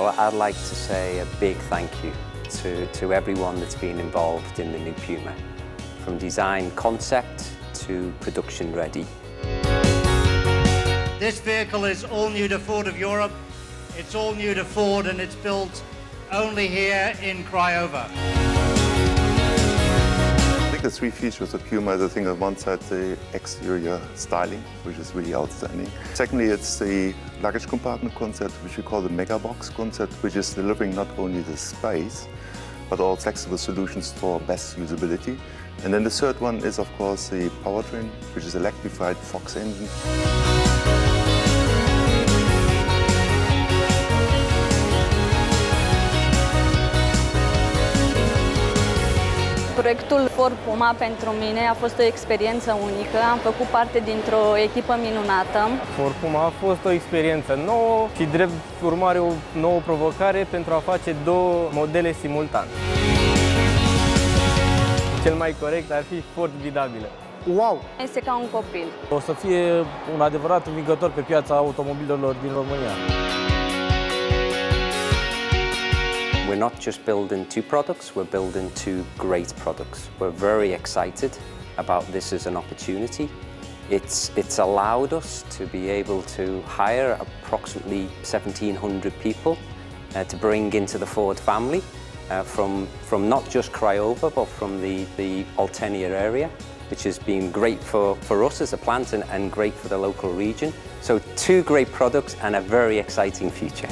Well, I'd like to say a big thank you to everyone that's been involved in the new Puma, from design concept to production ready. This vehicle is all new to Ford of Europe, it's all new to Ford, and it's built only here in Craiova. I think the three features of Puma is, I think on one side the exterior styling, which is really outstanding. Secondly, it's the luggage compartment concept, which we call the mega box concept, which is delivering not only the space, but all flexible solutions for best usability. And then the third one is, of course, the powertrain, which is electrified Fox engine. Proiectul FORD PUMA pentru mine a fost o experiență unică. Am făcut parte dintr-o echipă minunată. FORD PUMA a fost o experiență nouă și, drept urmare, o nouă provocare pentru a face două modele simultan. Cel mai corect ar fi Ford Vidabilă. Wow! Este ca un copil. O să fie un adevărat învingător pe piața automobilelor din România. We're not just building two products, we're building two great products. We're very excited about this as an opportunity. It's allowed us to be able to hire approximately 1,700 people to bring into the Ford family from not just Craiova, but from the Oltenia area, which has been great for us as a plant and great for the local region. So two great products and a very exciting future.